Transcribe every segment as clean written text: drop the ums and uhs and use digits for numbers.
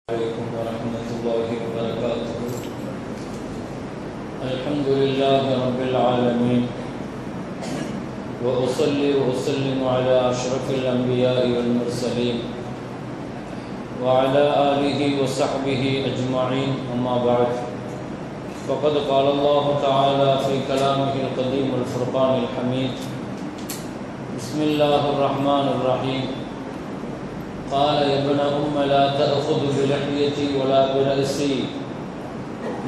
عليكم ورحمة الله وبركاته. الحمد لله رب العالمين، وأصلي وأسلم على أشرف الأنبياء والمرسلين وعلى آله وصحبه أجمعين، أما بعد، فقد قال الله تعالى في كلامه القديم والفرقان الحميد: بسم الله الرحمن الرحيم. قال يا ابن لا تأخذ بلحيتي ولا برأسي،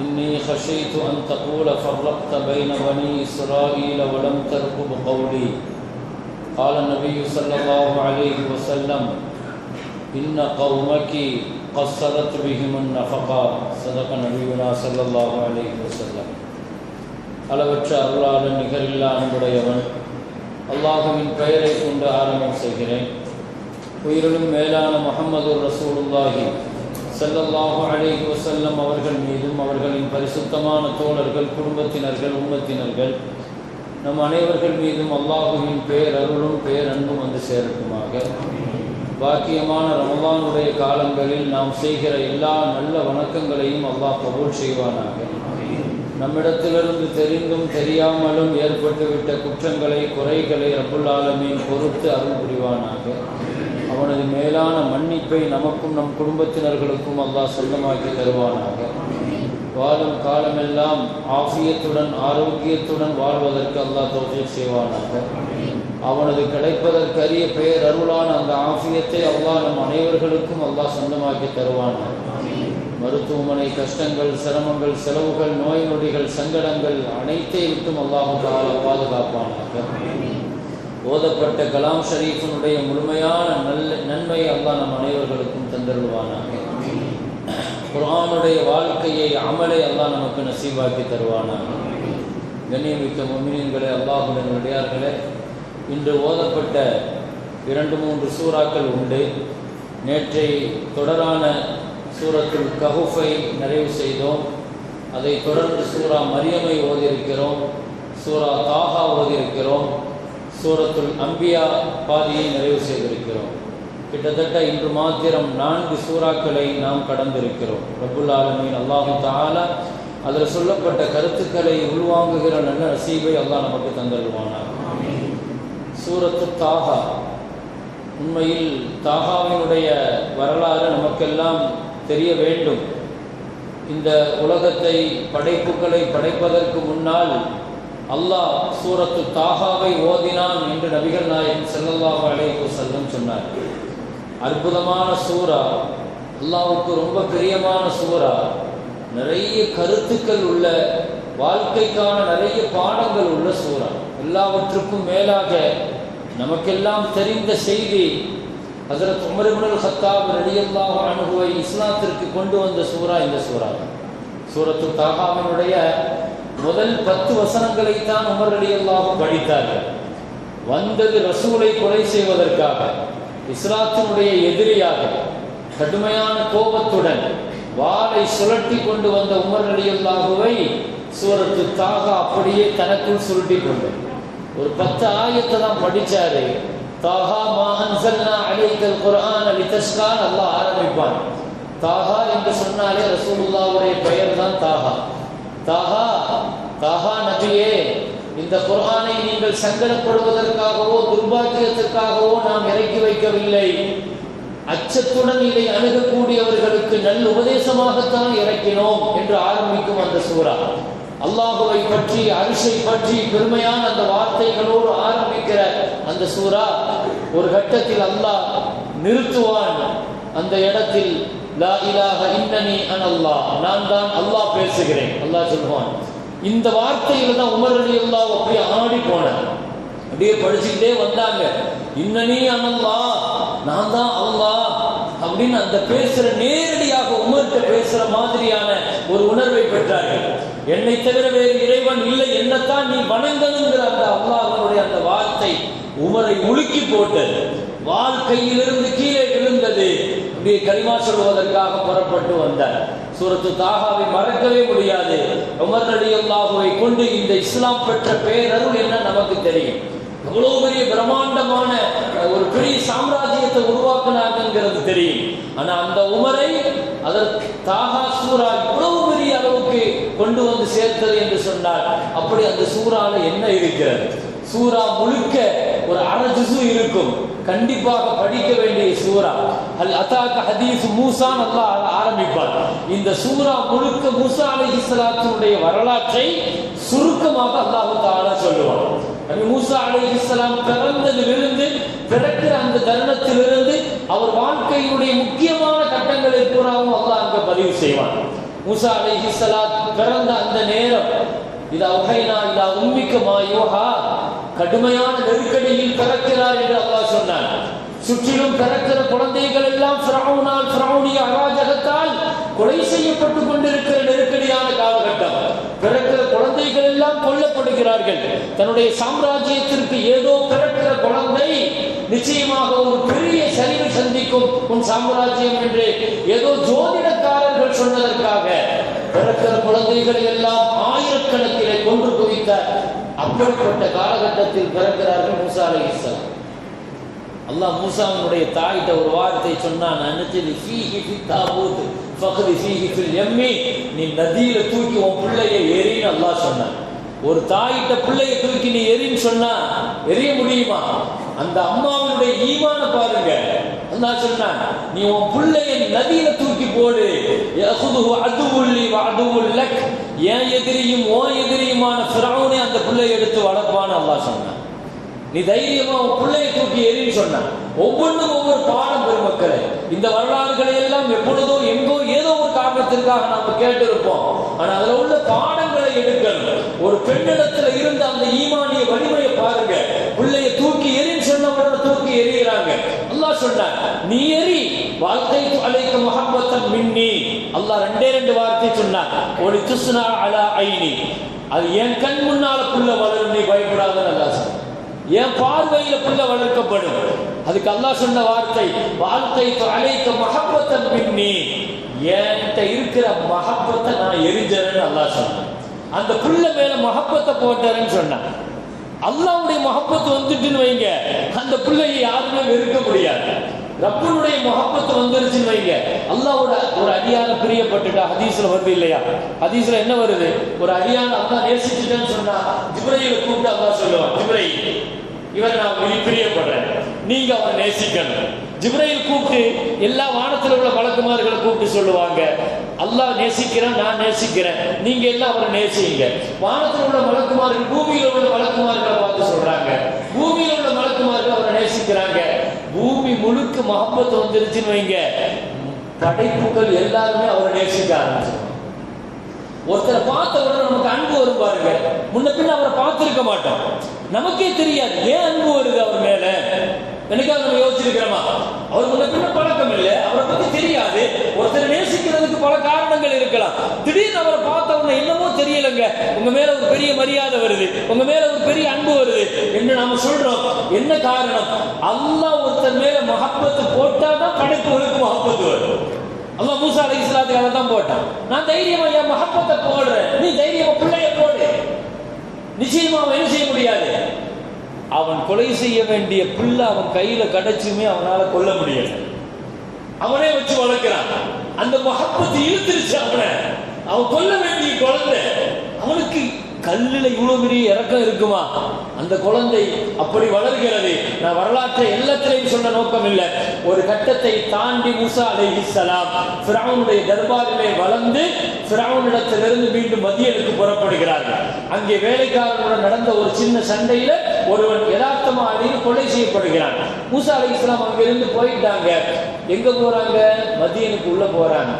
إني خشيت أن تقول فرقت بين بني إسرائيل ولم ترقب قولي. قال النبي صلى الله عليه وسلم: إن قومك قصرت بهم النفقة. صدق نبينا صلى الله عليه وسلم. அளவற்ற அருளாளன் நிகரில்லா அன்புடையவன் அல்லாஹுவின் பெயரை கொண்டு ஆரம்பம் செய்கிறேன். உயிரிலும் மேலான முஹம்மது ரசூலுல்லாஹி ஸல்லல்லாஹு அலைஹி வஸல்லம் அவர்கள் மீதும் அவர்களின் பரிசுத்தமான தோழர்கள், குடும்பத்தினர்கள், உம்மத்தினர்கள் நம் அனைவர்கள் மீதும் அல்லாஹுவின் பேரருளும் பேரன்பும் வந்து சேரட்டுமாக. பாக்கியமான ரமலானுடைய காலங்களில் நாம் செய்கிற எல்லா நல்ல வணக்கங்களையும் அல்லாஹ் கபூல் செய்வானாக. நம்மிடத்திலிருந்து தெரிந்தும் தெரியாமலும் ஏற்பட்டுவிட்ட குற்றங்களை, குறைகளை ரப்புல் ஆலமீன் பொறுத்து அருள் புரிவானாக. அவனது மேலான மன்னிப்பை நமக்கும் நம் குடும்பத்தினர்களுக்கும் அல்லாஹ் சொந்தமாக்கி தருவானாக. வாழும் காலமெல்லாம் ஆஃபியத்துடன் ஆரோக்கியத்துடன் வாழ்வதற்கு அல்லாஹ் தௌஃபீக் செய்வானாக. அவனது கிடைப்பதற்கரிய பெயர் அருளான அந்த ஆஃபியத்தை அல்லாஹ் நம் அனைவர்களுக்கும் அல்லாஹ் சொந்தமாக்கி தருவானாக. மருத்துவமனை கஷ்டங்கள், சிரமங்கள், செலவுகள், நோய் நொடிகள், சங்கடங்கள் அனைத்தை விட்டும் அல்லாஹ் தஆலா பாதுகாப்பானாக. ஓதப்பட்ட கலாம் ஷரீஃபினுடைய முழுமையான நன்மையை அல்லாஹ் நம் அனைவர்களுக்கும் தந்தருள்வானாக. குர்ஆனுடைய வாழ்க்கையை, அமலை அல்லாஹ் நமக்கு நசீபாக்கி தருவானாக. கண்ணியமிக்க முஃமினீன்களே, அல்லாஹ்வுடைய நல்லடியார்களே, இன்று ஓதப்பட்ட 2-3 சூறாக்கள் உண்டு. நேற்றை தொடரான சூரத்துல் கஹஃபை நிறைவு செய்தோம். அதை தொடர்ந்து சூரா மரியமை ஓதியிருக்கிறோம், சூரா தாஹா ஓதியிருக்கிறோம், சூரத்துல் அம்பியா பாதியை நிறைவு செய்திருக்கிறோம். கிட்டத்தட்ட இன்று மாத்திரம் 4 சூறாக்களை நாம் கடந்திருக்கிறோம். ரப்புல் ஆலமீன் அல்லாஹு தஆலா அதில் சொல்லப்பட்ட கருத்துக்களை உள்வாங்குகிற நல்ல நசீபை அல்லாஹ் நமக்கு தந்தருள்வானார். சூரத்து தாஹா, உண்மையில் தாஹாவினுடைய வரலாறு நமக்கெல்லாம் தெரிய வேண்டும். இந்த உலகத்தை, படைப்புகளை படைப்பதற்கு முன்னால் அல்லாஹ் சூரத்து தாஹாவை ஓதினான் என்று நபிகள் நாயகம் ஸல்லல்லாஹு அலைஹி வஸல்லம் சொன்னார். அற்புதமான சூரா, அல்லாஹ்வுக்கு ரொம்ப பிரியமான சூரா, நிறைய கருத்துக்கள் உள்ள, வாழ்க்கைக்கான நிறைய பாடங்கள் உள்ள சூரா. எல்லாவற்றுக்கும் மேலாக நமக்கெல்லாம் தெரிந்த செய்தி, ஹஜ்ரத் உமர் இப்னுல் கத்தாப் ரலியல்லாஹு அன்ஹுவை இஸ்லாத்திற்கு கொண்டு வந்த சூரா இந்த சூரா. சூரத்து தாஹாவினுடைய முதல் 10 வசனங்களைத்தான் உமர் ரலியல்லாஹு படித்தார்கள். வந்தது ரசூலை கொலை செய்வதற்காக, இஸ்லாத்தினுடைய எதிரியாக, கடுமையான கோபத்துடன் வாளை சுழட்டி கொண்டு வந்த உமர் ரலியல்லாஹுவை சூரத்து தாஹா அப்படியே தனக்குள் சுருட்டி கொண்டு ஒரு 10 ஆயத்தை தான் படிச்சாரு. தாஹா மா அன்ஸல்னா அலைக்கல் குர்ஆன லிதஷ்கா அல்லாஹ் ஆரம்பிப்பான். தாஹா என்று சொன்னாலே ரசூலுல்லாஹ்வுடைய பெயர் தான் தாஹா. தாஹா, தாஹா நபியே, இந்த குர்ஆனை நீங்கள் சங்கடப்படுவதற்காகவோ துர்பாக்கியத்திற்காகவோ நாம் இறக்கி வைக்கவில்லை. அச்சத்துடன் இதை அணுகக்கூடியவர்களுக்கு நல்ல உபதேசமாகத்தான் இறக்கினோம் என்று ஆரம்பிக்கும் அந்த சூரா. அல்லாஹுவை பற்றி, அரிசை பற்றி பெருமையான அந்த வார்த்தைகளோடு ஆரம்பிக்கிற அந்த சூரா ஒரு கட்டத்தில் அல்லாஹ் நிறுத்துவான். அந்த இடத்தில் லா இலாஹ இன்னனி அனல்லாஹ், நான் தான் அல்லாஹ் பேசுகிறேன், அல்லாஹ் சொல்லுவான். இந்த வார்த்தையில தான் உமர் ரலியல்லாஹு அப்படியே ஆடி போனார். அப்படியே படிச்சுக்கிட்டே வந்தாங்க. இன்னனி அனல்லாஹ், நான் தான் அல்லாஹ் அப்படின்னு அந்த பேசுற, நேரடியாக உமர்கிட்ட பேசுற மாதிரியான ஒரு உணர்வை பெற்றார்கள். என்னை தவிர வேறு இறைவன் இல்லை, என்னத்தான் நீ வணங்கணுங்கிற அந்த அல்லாஹ்வுடைய அந்த வார்த்தை உமரை உலுக்கி போட்டது. வாழ்க்கையிலிருந்து கீழே விழுந்தது. அப்படியே கலிமா சொல்வதற்காக புறப்பட்டு வந்தார். சூரத்து தாஹாவை மறக்கவே முடியாது. உமர் ரலியல்லாஹுவை கொண்டு இந்த இஸ்லாம் பெற்ற பேரருள் என்ன நமக்கு தெரியும். எவ்வளவு பெரிய பிரம்மாண்டமான ஒரு பெரிய சாம்ராஜ்யத்தை உருவாக்குனாங்கிறது தெரியும். ஆனா அந்த உமரை அதற்கு தாஹா சூரா இவ்வளவு பெரிய அளவுக்கு கொண்டு வந்து சேர்த்தது என்று சொன்னார். அப்படி அந்த சூறால என்ன இருக்கிறது? சூரா முழுக்க ஒரு அரை ஜுஸு இருக்கும். கண்டிப்பாக படிக்க வேண்டிய சூரா அல் அதாக ஹதீஸ் மூசா அல்லாஹ் ஆரம்பிப்பார். இந்த சூரா முழுக்க மூசா அலைஹிஸ்ஸலாத்துடைய வரலாற்றை சுருக்கமாக அல்லாஹ் தஆலா சொல்லுவார். நபி மூசா அலைஹிஸ்ஸலாம் பிறந்ததிலிருந்து பிறக்கிற அந்த தருணத்திலிருந்து அவர் வாழ்க்கையினுடைய முக்கியமான கட்டங்களை பூராவும் அல்லாஹ் அங்க பதிவு செய்வார். மூசா அலைஹிஸ்ஸலாம் பிறந்த அந்த நேரம் இது அவுஹைனா இலா உம்மிக மா யூஹா, கடுமையான நெருக்கடியில் பிறக்கிறார் என்று அல்லாஹ் சொன்னார். சுற்றிலும் பிறக்கிற குழந்தைகள் எல்லாம் ஃபிரௌனிய அராஜகத்தால் கொலை செய்யப்பட்டு கொண்டிருக்கிற நெருக்கடியான காலகட்டம். பிறக்கிற குழந்தைகள் எல்லாம் கொல்லப்படுகிறார்கள். தன்னுடைய சாம்ராஜ்யத்திற்கு ஏதோ பிறக்கிற குழந்தை நிச்சயமாக ஒரு பெரிய சரிவை சந்திக்கும் உன் சாம்ராஜ்யம் என்று ஏதோ ஜோதிடக்காரர்கள் சொன்னதற்காக பிறக்கிற குழந்தைகளை எல்லாம் ஆயிரக்கணக்கிலே கொன்று குவித்த அப்படிப்பட்ட காலகட்டத்தில் பிறக்கிறார்கள் மூசா அலைஹிஸ்ஸலாம். அல்லாஹ் மூசாவுடைய தாயிட்ட ஒரு வார்த்தை சொன்னான், நீ நதியில தூக்கி உன் பிள்ளையை எரின்னு அல்லாஹ் சொன்னான். ஒரு தாயிட்ட பிள்ளையை தூக்கி நீ எரின்னு சொன்னா எரிய முடியுமா? அந்த அம்மாவுடைய ஈமான பாருங்க. அல்லாஹ் சொன்னான், நீ உன் பிள்ளையை நதியில தூக்கி போடு. என் எதிரியும் ஓன் எதிரியுமான ஃபிரௌனை அந்த பிள்ளையை எடுத்து வளர்ப்பான்னு அல்லாஹ் சொன்னான். நீ தைரியமா உன் பிள்ளையை தூக்கி எரின்னு சொன்னான். ஒவ்வொன்றும் ஒவ்வொரு பாடம் பெருமக்களே. இந்த வரலாறுகளை எல்லாம் எப்பொழுதோ எங்கோ ஏதோ ஒரு காரணத்திற்காக நாம கேட்டிருப்போம். ஆனா அதுல உள்ள பாடங்களை எடுக்கணும். ஒரு பெண்ணிடத்துல இருந்த அந்த ஈமானிய வலிமையை பாருங்க. பிள்ளையை தூக்கி எரின்னு சொன்னவரோட தூக்கி எறிகிறாங்க. அல்லாஹ் சொன்னான், நீ எரி, வாழ்க்கை அலைக்க முஹப்பத்தன் மின்னி. அல்லாஹ் ரெண்டு வார்த்தை சொன்னான், ஒரு துஸ்னா அலா ஐனி, அது என் கண் முன்னால புள்ள வளரும், நீ பயப்படாதன்னு அல்லாஹ் சொன்னான். என் பார்வையில பிள்ளை வளர்க்கப்படும். அதுக்கு அல்லாஹ் சொன்ன வார்த்தை, வாழ்க்கை அலைக்க மஹப்பத்தன் மின்னி, என்கிட்ட இருக்கிற மஹப்பத்தை நான் எரிஞ்சேன்னு அல்லாஹ் சொன்னான். அந்த பிள்ளை மேல மஹப்பத்தை போட்டேன்னு சொன்னான். அல்லாஹ்வுடைய மஹப்பத்து வந்துட்டுன்னு வைங்க, அந்த பிள்ளையை யாருமே வெறுக்க முடியாது. ரப்பனுடைய மஹப்பத்து வந்துருச்சுன்னு வைங்க, அல்லாஹ்வோட ஒரு அடியான பிரியப்பட்டுட்டா. ஹதீஸ்ல வருது இல்லையா? ஹதீஸ்ல என்ன வருது? ஒரு அடியான அல்லாஹ் நேசிச்சுட்டேன்னு சொன்னா ஜிப்ரீலை கூப்பிட்டு அல்லாஹ் சொல்லுவான், ஜிப்ரீல், இவரை நான் பிரியப்படுறேன், நீங்க அவரை நேசிக்கணும். ஜிப்ரீல் கூப்பிட்டு எல்லா வானத்தில் உள்ள மலக்குமார்களை கூப்பிட்டு சொல்லுவாங்க, அல்லாஹ் நேசிக்கிறேன், நான் நேசிக்கிறேன், நீங்க எல்லாம் அவரை நேசிங்க. வானத்தில் உள்ள மலக்குமார்கள் பூமியில் உள்ள மலக்குமார்களை பார்த்து சொல்றாங்க, பூமியில் உள்ள மலக்குமார்கள் அவரை நேசிக்கிறாங்க. பூமி முழுக்க மஹப்பத் வந்துருச்சுன்னு வைங்க, படைப்புகள் எல்லாருமே அவரை நேசிக்க ஆரம்பிச்சிருவாங்க. ஒருத்தரை பார்த்த உடனே நமக்கு அன்பு வரும் பாருங்க. முன்ன பின்ன அவரை பார்த்திருக்க மாட்டோம், நமக்கே தெரியாது ஏன் அன்பு வருது அவர் மேல. எனக்காக நம்ம யோசிச்சிருக்கிறோமா? அவர் முன்ன பின்ன பழக்கம் இல்லை, அவரை பத்தி தெரியாது. ஒருத்தர் நேசிக்கிறதுக்கு பல காரணங்கள் இருக்கலாம். திடீர்னு அவரை பார்த்த உடனே என்னமோ தெரியலங்க, உங்க மேல ஒரு பெரிய மரியாதை வருது, உங்க மேல ஒரு பெரிய அன்பு வருது என்று நாம சொல்றோம். என்ன காரணம்? அல்லாஹ் ஒருத்தர் மேல மஹப்பத்து போட்டாதான் படைப்புகளுக்கு மஹப்பத்து வரும். அல்லாஹ் மூசா அலைஹிஸ்ஸலாத்துக்கு அதை தான் போட்டான். நான் தைரியமா என் மஹப்பத்தை போடுறேன், நீ தைரியமா பிள்ளைய போடு. நிச்சயமா அவன் என்ன செய்ய முடியாது, அவன் கொலை செய்ய வேண்டிய பிள்ளை அவன் கையில கிடைச்சுமே அவனால கொல்ல முடியல. அவனே வச்சு வளர்க்கிறான். அந்த மஹப்பத்து இழுத்துருச்சு அவனை. அவன் கொல்ல வேண்டிய குழந்தை, அவனுக்கு கல்லுல இவ்வளவு பெரிய இறக்கம் இருக்குமா? அந்த குழந்தை அப்படி வளர்கிறது. நான் வரலாற்றை எல்லாத்திலையும் சொல்ல நோக்கம் இல்லை. ஒரு கட்டத்தை தாண்டி மூசா அலைஹிஸ்ஸலாம் ஃபிரௌனுடைய தர்பாரிலே வளர்ந்து ஃபிரௌனிடத்திலிருந்து மீண்டும் மதியனுக்கு புறப்படுகிறார்கள். அங்கே வேலைக்காரனுடன் நடந்த ஒரு சின்ன சண்டையில ஒருவன் யதார்த்தமா அடித்து கொலை செய்யப்படுகிறான். மூசா அலைஹிஸ்ஸலாம் அங்கிருந்து போயிட்டாங்க. எங்க போறாங்க? மதியனுக்கு உள்ள போறாங்க.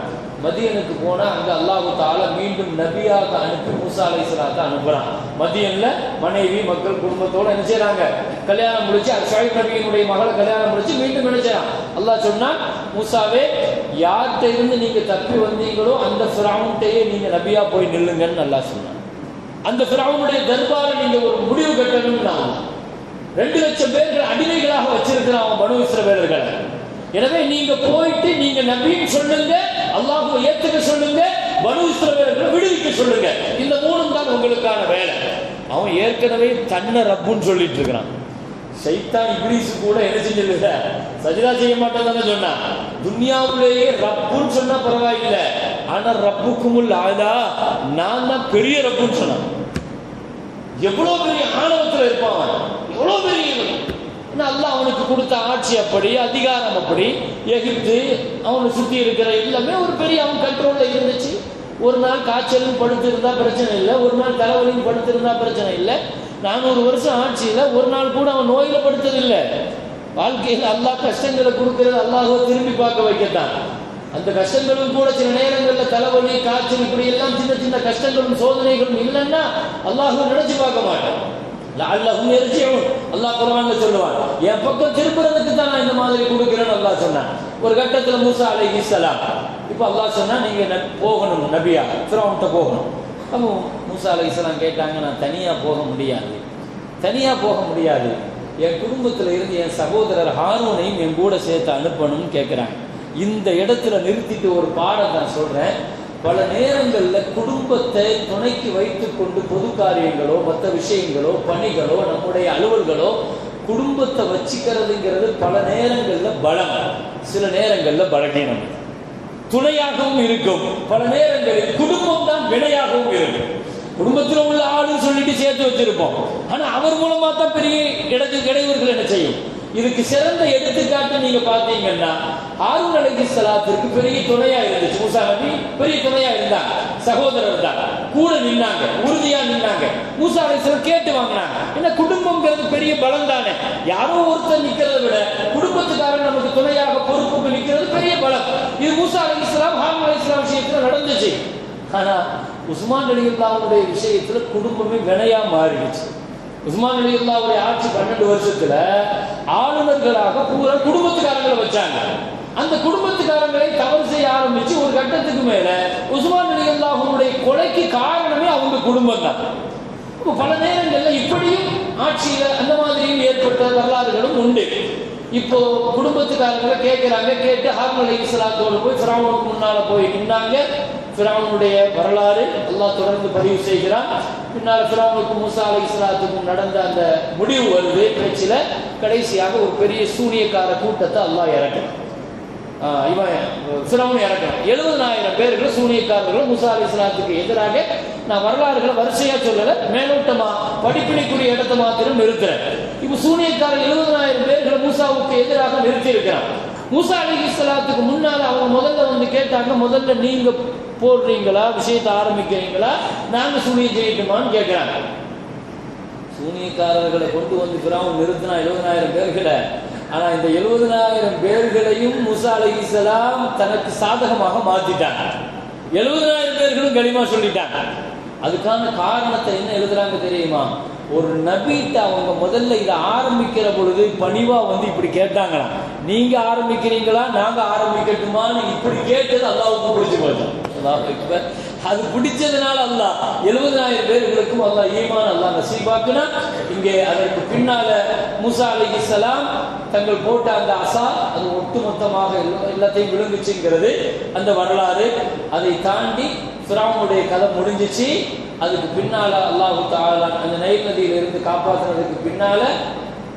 மதியனுக்கு போனா அங்க அல்லாஹ் தஆலா மீண்டும் நபியாக அனுப்பி மூசா அலைஹிஸ்ஸலாத்தை அனுப்புறான். மதியன்ல மனைவி மக்கள் குடும்பத்தோட என்ன செய்றாங்க? கல்யாணம் முடிச்சு, ஷுஐப் நபியினுடைய மகளை கல்யாணம் முடிச்சு மீண்டும் நினைச்சான். அல்லாஹ் சொன்னான், மூசாவே, யார்கிட்ட இருந்து நீங்க தப்பி வந்தீங்களோ அந்த ஃபிரௌன்டையே நீங்க நபியா போய் நில்லுங்கன்னு அல்லாஹ் சொன்னான். அந்த ஃபிரௌனுடைய தர்பாரை நீங்க ஒரு முடிவு கட்டணும்னா 2,00,000 பேர்கள் அடிமைகளாக வச்சிருக்கிறான் அவன் பனு இஸ்ரவேலர்கள். எனவே நீங்க போயிட்டு நீங்க நபின்னு சொல்லுங்க, அல்லாஹ்வை ஏத்துக்க சொல்லுங்க, பனு இஸ்ரவேலர்களை விடுவிக்க சொல்லுங்க. இந்த 3 தான் உங்களுக்கான வேலை. அவன் ஏற்கனவே தன்னை ரப்புன்னு சொல்லிட்டு இருக்கிறான். ஷைத்தான் இப்லீஸ் கூட என்ன செஞ்சிருக்க, சஜிதா செய்ய மாட்டேன் தானே சொன்னா. துன்யாவிலேயே ரப்புன்னு சொன்னா பரவாயில்லை, ஆனா ரப்புக்குமுல் ஆலா, நான் தான் பெரிய ரப்புன்னு சொன்னான். எவ்வளவு பெரிய ஆணவத்தில் இருப்பான், எவ்வளவு பெரிய. அல்லாஹ் அவனுக்கு கொடுத்த ஆட்சி அப்படி, அதிகாரம் அப்படி, எகிப்து அவனை சுத்தி இருக்கிற எல்லாமே ஒரு பெரிய அவன் கண்ட்ரோல்ல இருந்துச்சு. ஒரு நாள் காய்ச்சலும் படுத்து இருந்தா பிரச்சனை இல்லை, ஒரு நாள் தலைவலியும் படுத்து இருந்தா பிரச்சனை இல்லை. 400 வருஷம் ஆட்சியில ஒரு நாள் கூட அவன் நோயில படுத்ததில்லை. வாழ்க்கையில் அல்லாஹ் கஷ்டங்களை கொடுக்கிறது அல்லாஹ்வை திரும்பி பார்க்க வைக்கத்தான். அந்த கஷ்டங்களும் கூட சில நேரங்கள்ல தலைவலி, காய்ச்சல், இப்படி எல்லாம் சின்ன சின்ன கஷ்டங்களும் சோதனைகளும் இல்லைன்னா அல்லாஹ்வை நினைச்சு பார்க்க மாட்டான். லஅல்லஹும் யர்ஜிஊன், அல்லாஹ் குர்ஆன்ல சொல்லுவான், என் பக்கம் திருப்புறதுக்கு தான் நான் இந்த மாதிரி கொடுக்கிறேன்னு அல்லாஹ் சொன்னான். ஒரு கட்டத்துல மூசா அலைஹிஸ்ஸலாம், இப்போ அல்லாஹ் சொன்னா நீங்க போகணும் நபியா, ஃபிரௌன்ட்ட போகணும். அப்போ மூசா அலைஹிஸ்ஸலாம் கேட்டாங்க, நான் தனியா போக முடியாது, தனியா போக முடியாது, என் குடும்பத்துல இருந்து என் சகோதரர் ஹாரூனையும் என் கூட சேர்த்து அனுப்பணும்னு கேட்கிறாங்க. இந்த இடத்துல நிறுத்திட்டு ஒரு பாடம் நான் சொல்றேன். பல நேரங்களில் குடும்பத்தை துணைக்கு வைத்துக் கொண்டு பொது காரியங்களோ மற்ற விஷயங்களோ பணிகளோ நம்முடைய அலுவல்களோ குடும்பத்தை வச்சுக்கிறதுங்கிறது பல நேரங்களில் பலம், சில நேரங்களில் பலகீனம். துணையாகவும் இருக்கும், பல நேரங்களில் குடும்பம் தான் வினையாகவும் இருக்கும். குடும்பத்தில் உள்ள ஆளுன்னு சொல்லிட்டு சேர்த்து வச்சிருப்போம், ஆனா அவர் மூலமா தான் பெரிய இடையூறுகள் என்ன செய்யும். இதுக்கு சிறந்த எடுத்துக்காட்டு நீங்க பாத்தீங்கன்னா ஹாரூன் அலைஹிஸ்ஸலாத்திற்கு பெரிய துணையா இருந்துச்சு. மூசா நபி பெரிய துணையா இருந்தாங்க, சகோதரர் தான், கூட நின்னாங்க, உறுதியா நின்னாங்க. மூசா அலைஹிஸ்ஸலாம் கேட்டு வாங்கினாங்க. ஏன்னா குடும்பம்ங்கிறது பெரிய பலம் தானே. யாரோ ஒருத்தர் நிக்கிறத விட குடும்பத்துக்காரன் நமக்கு துணையாக பொறுப்புக்கு நிக்கிறது பெரிய பலம். இது மூசா அலைஹிஸ்ஸலாம் ஹாரூன் அலைஹிஸ்ஸலாம் விஷயத்துல நடந்துச்சு. ஆனா உஸ்மான் ரலியல்லாஹுடைய விஷயத்துல குடும்பமே வினையா மாறிடுச்சு. உஸ்மான் ரலியல்லாஹுடைய ஆட்சி 12 வருஷத்துல ஆளுநர்களாக பூரா குடும்பத்துக்காரங்களை வச்சாங்க. அந்த குடும்பத்துக்காரங்களை தவறு செய்ய ஆரம்பிச்சு ஒரு கட்டத்துக்கு மேல உஸ்மான் ரலியல்லாஹுடைய கொலைக்கு காரணமே அவங்க குடும்பம் தான். பல நேரங்கள்ல இப்படியும் ஆட்சியில அந்த மாதிரியும் ஏற்பட்ட வரலாறுகளும் உண்டு. இப்போ குடும்பத்துக்காரங்களை கேட்கிறாங்க, கேட்டு ஹாரூன் அலைஹிஸ்ஸலாத்தோடு போய் ஃபிரௌனுக்கு முன்னால போய் நின்னாங்க. ஃபிரௌனுடைய வரலாறு அல்லாஹ் தொடர்ந்து பதிவு செய்கிறான். பின்னால் ஃபிரௌனுக்கும் மூசா அலைஹிஸ்ஸலாத்துக்கும் நடந்த அந்த முடிவு வருது பேச்சில. கடைசியாக ஒரு பெரிய சூனியக்கார கூட்டத்தை அல்லாஹ் இறக்குறான். ஃபிரௌன் இறக்குறான். 70,000 பேர்கள் சூனியக்காரர்கள் மூசா அலைஹிஸ்ஸலாத்துக்கு எதிராக. நான் வரலாறுகளை வரிசையா சொல்லல, மேலோட்டமா படிப்பினைக்குரிய இடத்தை மாத்திரம் நிறுத்துறேன். இப்ப சூனியக்காரர் 70,000 பேர்களை மூசாவுக்கு எதிராக நிறுத்தி இருக்கிறான். மூசா அலைஹிஸ்ஸலாத்துக்கு முன்னால அவங்க முதல்ல வந்து கேட்டாங்க, முதல்ல நீங்க போடுறீங்களா, விஷயத்தை ஆரம்பிக்கிறீங்களா, நாங்க சூனியம் செய்யட்டுமான்னு கேட்கிறாங்க. சூனியக்காரர்களை கொண்டு வந்து ஃபிரௌன் நிறுத்தினா 70,000 பேர்களை. ஆனா இந்த 70,000 பேர்களையும் மூசா அலைஹிஸ்ஸலாம் தனக்கு சாதகமாக மாத்திட்டாங்க. 70,000 பேர்களும் கலிமா சொல்லிட்டாங்க. அதுக்கான காரணத்தை என்ன எழுதுறாங்க தெரியுமா? ஒரு நபிட்ட அவங்க முதல்ல இதை ஆரம்பிக்கிற பொழுது பணிவா வந்து இப்படி கேட்டாங்களா, நீங்க ஆரம்பிக்கிறீங்களா நாங்க ஆரம்பிக்கட்டுமான்னு இப்படி கேட்டது அல்லாஹ்வுக்கு பிடிச்சு போச்சு. அது பிடிச்சதுனால அல்லாஹ் 70,000 பேர்களுக்கும் அல்லாஹ் ஈமான் அல்லாஹ் நசீபாக்குனா. இங்கே அதற்கு பின்னால மூசா அலைஹிஸ்ஸலாம் தங்கள் போட்ட அந்த அசா அது ஒட்டுமொத்தமாக எல்லாத்தையும் விழுங்குச்சுங்கிறது அந்த வரலாறு. அதை தாண்டி ஃபிரௌனுடைய கதை முடிஞ்சிச்சு. அதுக்கு பின்னால அல்லாஹ் தஆலா அந்த நைல் நதியில இருந்து காப்பாற்றுறதுக்கு பின்னால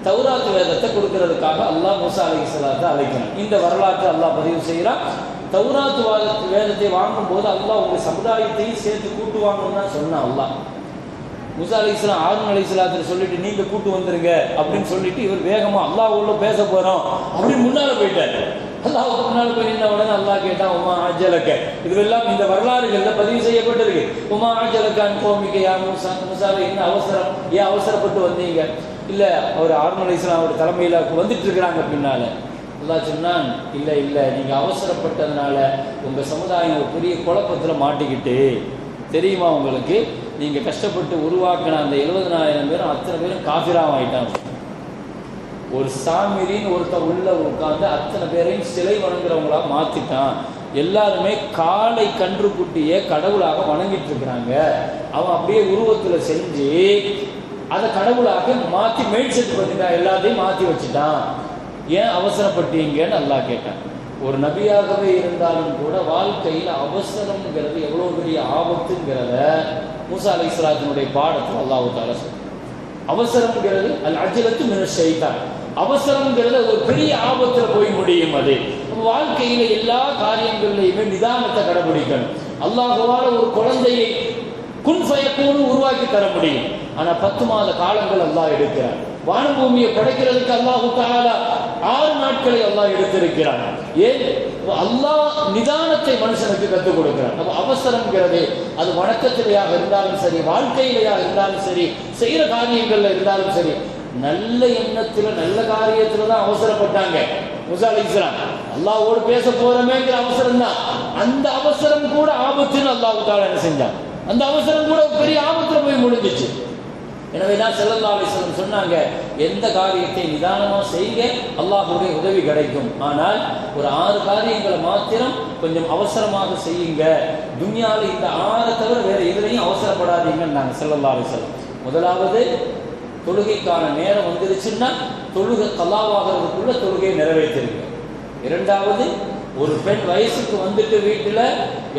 தௌராத் வேதத்தை கொடுக்கறதுக்காக அல்லாஹ் மூசா அலைஹிஸ்ஸலாத்தை அழைக்கிறான். இந்த வரலாற்றை அல்லாஹ் பதிவு செய்கிறான். தௌராத் வேதத்தை வாங்கும் போது அல்லாஹ் உங்க சமுதாயத்தையும் சேர்த்து கூட்டுவாங்கன்னு தான் சொன்னான் அல்லாஹ். மூசா அலைஹிஸ்ஸலாம் ஹாரூன் அலைஹிஸ்ஸலாத்தை சொல்லிட்டு நீங்க கூட்டு வந்துருங்க அப்படின்னு சொல்லிட்டு இவர் வேகமா அல்லாஹ் உள்ள பேச போறோம் அப்படின்னு முன்னால போயிட்டாரு. அல்லாஹ்வுக்கு முன்னால போய் நின்ன உடனே அல்லாஹ் கேட்டான், உமா ஆஜலக்க. இதுவெல்லாம் இந்த வரலாறுகள்ல பதிவு செய்யப்பட்டிருக்கு. உமா ஆஜலக்கான் கோமிக்க யா மூசா, மூசாவை என்ன அவசரம், ஏன் அவசரப்பட்டு வந்தீங்க? இல்ல அவர் ஹாரூன் அலைஹிஸ்ஸலாம் அவருடைய தலைமையில வந்துட்டு இருக்கிறாங்க பின்னால. அல்லாஹ் சொன்னான், இல்ல இல்ல நீங்க அவசரப்பட்டதுனால உங்க சமுதாயம் ஒரு பெரிய குழப்பத்துல மாட்டிக்கிட்டு, தெரியுமா உங்களுக்கு, நீங்க கஷ்டப்பட்டு உருவாக்கின அந்த 70,000 பேரும் அத்தனை பேரும் காஃபிராக ஆயிட்டாங்க. ஒரு சாமிரின்னு ஒருத்தன் உள்ள உட்காந்து அத்தனை பேரையும் சிலை வணங்குறவங்களா மாத்திட்டான். எல்லாருமே காளை கன்றுக்குட்டியை கடவுளாக வணங்கிட்டு இருக்கிறாங்க. அவன் அப்படியே உருவத்துல செஞ்சு அதை கடவுளாக மாத்தி மெயின் செட் பண்ணிட்டான், எல்லாத்தையும் மாத்தி வச்சுட்டான். ஏன் அவசரப்பட்டீங்கன்னு அல்லாஹ் கேட்டான். ஒரு நபியாகவே இருந்தாலும் கூட வாழ்க்கையில் அவசரம்ங்கிறது எவ்வளவு பெரிய ஆபத்துங்கிறத மூசா அலைஹிஸ்ஸலாத்தினுடைய பாடத்தில் அல்லாஹ் தஆலா சொல்றான். அவசரம்ங்கிறது அல் அஜ்லத்து மினஷ் ஷைத்தான். அவசரம்ங்கிறது ஒரு பெரிய ஆபத்தில் போய் முடியும். அது வாழ்க்கையில எல்லா காரியங்கள்லையுமே நிதானத்தை கடைபிடிக்கணும். அல்லாஹ்வால ஒரு குழந்தையை குன் ஃபயக்கூன் உருவாக்கி தர முடியும். ஆனா 10 மாத காலங்கள் அல்லாஹ் எடுக்கிறார். வானபூமியை படைக்கிறதுக்கு அல்லாஹு தஆலா 6 நாட்களை அல்லாஹ் எடுத்திருக்கிறான். ஏன்? அல்லாஹ் நிதானத்தை மனுஷனுக்கு கற்றுக் கொடுக்கிறான். அப்ப அவசரம்ங்கிறது அது வணக்கத்திலேயாக இருந்தாலும் சரி, வாழ்க்கையிலேயாக இருந்தாலும் சரி, செய்யற காரியங்கள்ல இருந்தாலும் சரி, நல்ல எண்ணத்துல நல்ல காரியத்துல தான் அவசரப்பட்டாங்க. மூசா அலைஹிஸ்ஸலாம் அல்லாஹ்வோடு பேச போறமேங்கிற அவசரம் தான். அந்த அவசரம் கூட ஆபத்துன்னு அல்லாஹ் தஆலா என்ன செஞ்சான்? அந்த அவசரம் கூட பெரிய ஆபத்துல போய் முடிஞ்சிச்சு. எனவே தான் ஸல்லல்லாஹு அலைஹி வஸல்லம் சொன்னாங்க, எந்த காரியத்தை நிதானமா செய்ய அல்லாஹ்வுடைய உதவி கிடைக்கும். ஆனால் ஒரு 6 காரியங்களை மாத்திரம் கொஞ்சம் அவசரமாக செய்யுங்க. துன்யால இந்த 6 தவிர வேற எதுலையும் அவசரப்படாதீங்கன்னு நாங்கள் ஸல்லல்லாஹு அலைஹி வஸல்லம். முதலாவது, தொழுகைக்கான நேரம் வந்துருச்சுன்னா தொழுகை கலாவாகிறதுக்குள்ள தொழுகையை நிறைவேற்றிருங்க. இரண்டாவது, ஒரு பெண் வயசுக்கு வந்துட்டு வீட்டில்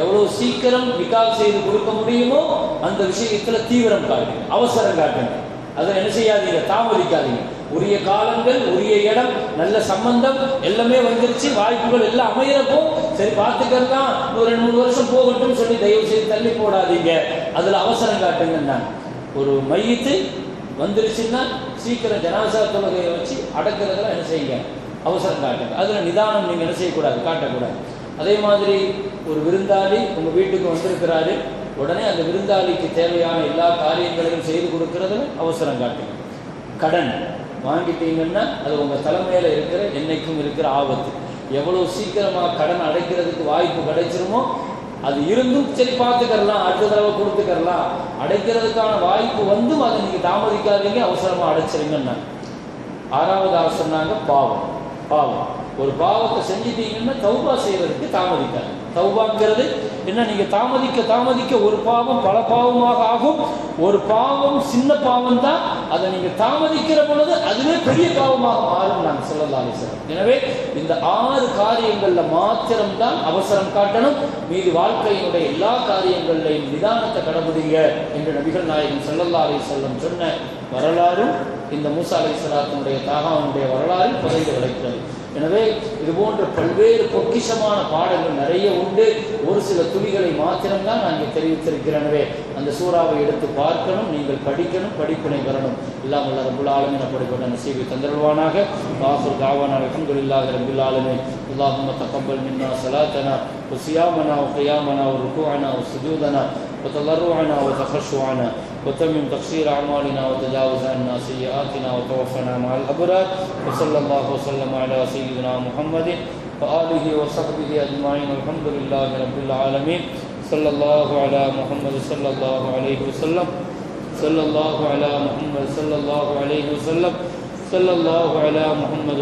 எவ்வளவு சீக்கிரம் நிக்காஹ் செய்து கொடுக்க முடியுமோ அந்த விஷயத்துல தீவிரம் காட்டுங்க, அவசரம் காட்டுங்க. அதை என்ன செய்யாதீங்க, தாமதிக்காதீங்க. உரிய காலங்கள், உரிய இடம், நல்ல சம்பந்தம் எல்லாமே வந்துருச்சு, வாய்ப்புகள் எல்லாம் அமையறப்போ சரி பார்த்துக்கலாம், ஒரு 2-3 வருஷம் போகட்டும் சொல்லி தயவு செய்து தள்ளி போடாதீங்க. அதுல அவசரம் காட்டுங்கன்னா, ஒரு மையத்து வந்துருச்சுன்னா சீக்கிரம் ஜனாசா தொழுகையை வச்சு அடக்கிறதுல என்ன செய்யுங்க, அவசரம் காட்டுங்க. அதுல நிதானம் நீங்க என்ன செய்யக்கூடாது, காட்டக்கூடாது. அதே மாதிரி ஒரு விருந்தாளி உங்க வீட்டுக்கு வந்திருக்கிறாரு, உடனே அந்த விருந்தாளிக்கு தேவையான எல்லா காரியங்களையும் செய்து கொடுக்கறதுல அவசரம் காட்டுங்க. கடன் வாங்கிட்டீங்கன்னா அது உங்க தலைமையில இருக்கிற என்னைக்கும் இருக்கிற ஆபத்து. எவ்வளவு சீக்கிரமா கடன் அடைக்கிறதுக்கு வாய்ப்பு கிடைச்சிருமோ அது இருந்தும் சரி பார்த்துக்கலாம், அடுத்த தடவை கொடுத்துக்கலாம், அடைக்கிறதுக்கான வாய்ப்பு வந்தும் அதை நீங்க தாமதிக்காதீங்க, அவசரமா அடைச்சிருங்கன்னா. 6வது சொன்னாங்க பாவம். பாவம், ஒரு பாவத்தை செஞ்சிட்டீங்கன்னா தௌபா செய்யறதுக்கு தாமதிக்காது. தௌபாங்கிறது என்ன, நீங்க தாமதிக்க ஒரு பாவம் பல பாவமாக ஆகும். ஒரு பாவம் சின்ன பாவம் தான், அதை நீங்க தாமதிக்கிற பொழுது அதுவே பெரிய பாவமாக மாறும் நாங்கள் ஸல்லல்லாஹு அலைஹி வஸல்லம். எனவே இந்த 6 காரியங்கள்ல மாத்திரம்தான் அவசரம் காட்டணும். மீது வாழ்க்கையினுடைய எல்லா காரியங்களையும் நிதானத்தை கடைபிடிங்க என்று நபிகள் நாயகம் ஸல்லல்லாஹு அலைஹி வஸல்லம் சொன்ன வரலாறும் இந்த மூசா அலைஹிஸ்ஸலாத்தினுடைய தாகாவுடைய வரலாறில் புதைந்து கிடைக்கிறது. எனவே இது போன்ற பல்வேறு பொக்கிஷமான பாடங்கள் நிறைய உண்டு. ஒரு சில துளிகளை மாத்திரம்தான் நான் இங்கே தெரிவித்திருக்கிறேன். எனவே அந்த சூறாவை எடுத்து பார்க்கணும், நீங்கள் படிக்கணும், படிப்பினை வரணும். எல்லாம் வல்ல ரப்புல் ஆலமீன் அப்படிப்பட்ட நசீபை தந்தருள்வானாக. ஆகிர் தாவானா அல்ஹம்துலில்லாஹி ரப்பில் ஆலமீன். اللهم تقبل منا صلاتنا وصيامنا وقيامنا وركوعنا وسجودنا وتضرعنا وتخشعنا وتمم تقصير أعمالنا وتجاوز عنا سيئاتنا وتوفنا مع الأبرار. وصلى الله وسلم على سيدنا محمد وآله وصحبه أجمعين. الحمد لله رب العالمين. صلى الله على محمد صلى الله عليه وسلم. صلى الله على محمد صلى الله عليه وسلم. صلى الله على محمد.